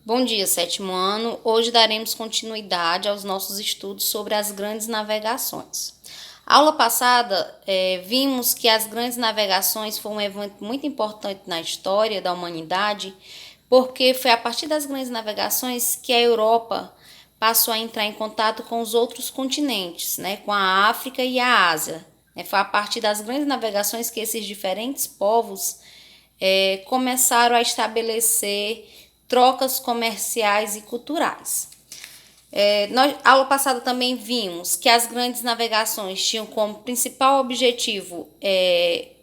Bom dia, sétimo ano. Hoje daremos continuidade aos nossos estudos sobre as grandes navegações. Aula passada, vimos que as grandes navegações foi um evento muito importante na história da humanidade, porque foi a partir das grandes navegações que a Europa passou a entrar em contato com os outros continentes, né, com a África e a Ásia. Foi a partir das grandes navegações que esses diferentes povos começaram a estabelecer trocas comerciais e culturais. Na aula passada também vimos que as grandes navegações tinham como principal objetivo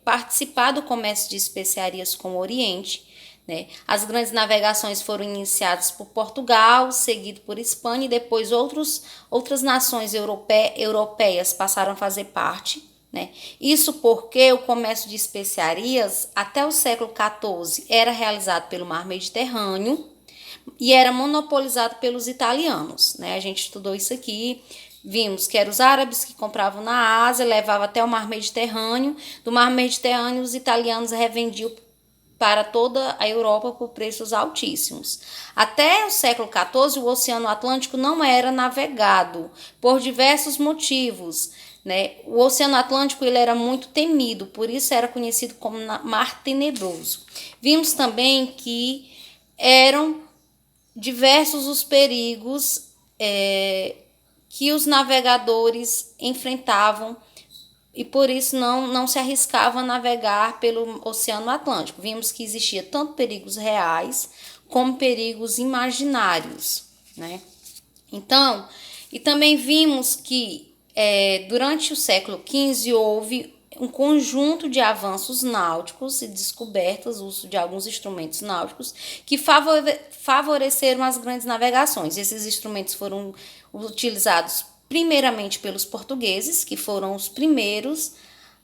participar do comércio de especiarias com o Oriente, né? As grandes navegações foram iniciadas por Portugal, seguido por Espanha, e depois outras nações europeias passaram a fazer parte, né? Isso porque o comércio de especiarias até o século XIV era realizado pelo mar Mediterrâneo e era monopolizado pelos italianos, né? A gente estudou isso aqui, vimos que eram os árabes que compravam na Ásia, levavam até o mar Mediterrâneo, do mar Mediterrâneo os italianos revendiam para toda a Europa por preços altíssimos. Até o século XIV, o Oceano Atlântico não era navegado por diversos motivos, né? O Oceano Atlântico ele era muito temido, por isso era conhecido como Mar Tenebroso. Vimos também que eram diversos os perigos que os navegadores enfrentavam e por isso não se arriscavam a navegar pelo Oceano Atlântico. Vimos que existia tanto perigos reais como perigos imaginários, né? Então, e também vimos que durante o século XV houve um conjunto de avanços náuticos e descobertas, o uso de alguns instrumentos náuticos que favoreceram as grandes navegações. Esses instrumentos foram utilizados primeiramente pelos portugueses, que foram os primeiros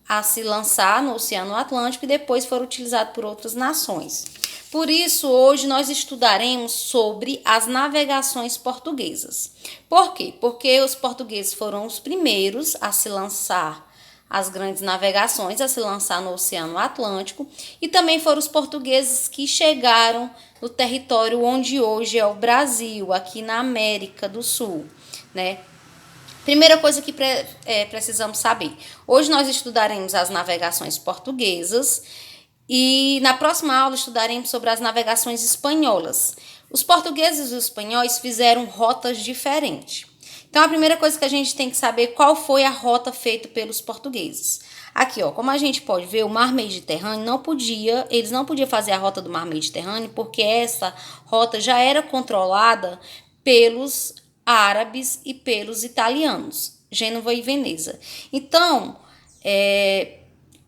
a se lançar no Oceano Atlântico, e depois foram utilizados por outras nações. Por isso, hoje nós estudaremos sobre as navegações portuguesas. Por quê? Porque os portugueses foram os primeiros a se lançar as grandes navegações, a se lançar no Oceano Atlântico, e também foram os portugueses que chegaram no território onde hoje é o Brasil, aqui na América do Sul, né? Primeira coisa que precisamos saber. Hoje nós estudaremos as navegações portuguesas e na próxima aula estudaremos sobre as navegações espanholas. Os portugueses e os espanhóis fizeram rotas diferentes. Então, a primeira coisa que a gente tem que saber é qual foi a rota feita pelos portugueses. Aqui, ó, como a gente pode ver, o Mar Mediterrâneo eles não podiam fazer a rota do Mar Mediterrâneo porque essa rota já era controlada pelos árabes e pelos italianos, Gênova e Veneza. Então,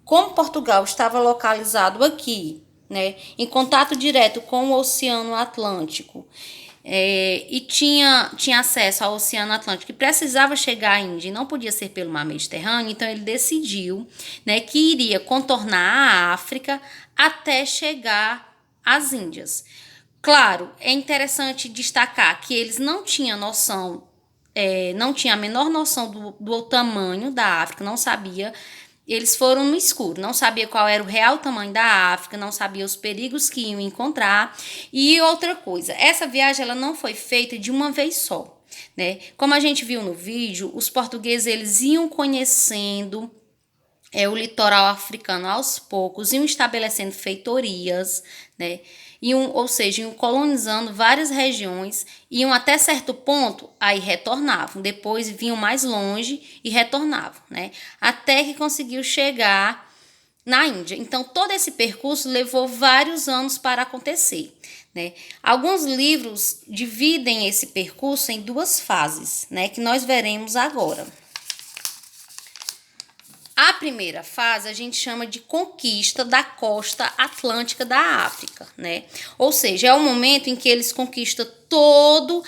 como Portugal estava localizado aqui, né, em contato direto com o Oceano Atlântico, e tinha acesso ao Oceano Atlântico e precisava chegar à Índia e não podia ser pelo Mar Mediterrâneo, então ele decidiu, né, que iria contornar a África até chegar às Índias. Claro, é interessante destacar que eles não tinham noção, não tinham a menor noção do tamanho da África, não sabia. Eles foram no escuro, não sabia qual era o real tamanho da África, não sabia os perigos que iam encontrar. E outra coisa, essa viagem ela não foi feita de uma vez só, né? Como a gente viu no vídeo, os portugueses eles iam conhecendo o litoral africano aos poucos, iam estabelecendo feitorias, né? Ou seja, iam colonizando várias regiões, iam até certo ponto, aí retornavam, depois vinham mais longe e retornavam, né? Até que conseguiu chegar na Índia. Então, todo esse percurso levou vários anos para acontecer, né? Alguns livros dividem esse percurso em duas fases, né? Que nós veremos agora. A primeira fase a gente chama de conquista da costa atlântica da África, né? Ou seja, é o momento em que eles conquistam todo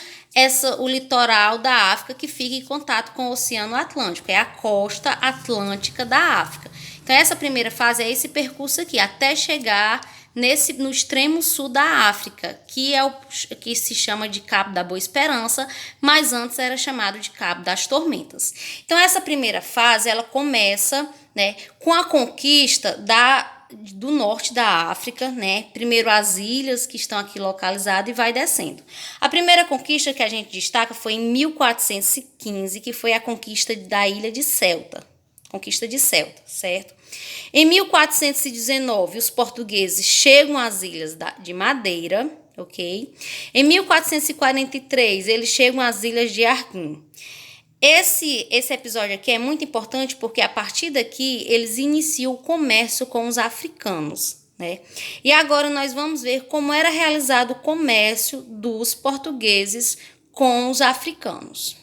o litoral da África que fica em contato com o Oceano Atlântico, é a costa atlântica da África. Então, essa primeira fase é esse percurso aqui, até chegar no extremo sul da África, que se chama de Cabo da Boa Esperança, mas antes era chamado de Cabo das Tormentas. Então, essa primeira fase, ela começa, né, com a conquista do norte da África, né? Primeiro as ilhas que estão aqui localizadas e vai descendo. A primeira conquista que a gente destaca foi em 1415, que foi a conquista da ilha de Celta. Conquista de Celta, certo? Em 1419, os portugueses chegam às ilhas de Madeira, ok? Em 1443, eles chegam às ilhas de Arguim. Esse episódio aqui é muito importante porque a partir daqui eles iniciam o comércio com os africanos, né? E agora nós vamos ver como era realizado o comércio dos portugueses com os africanos.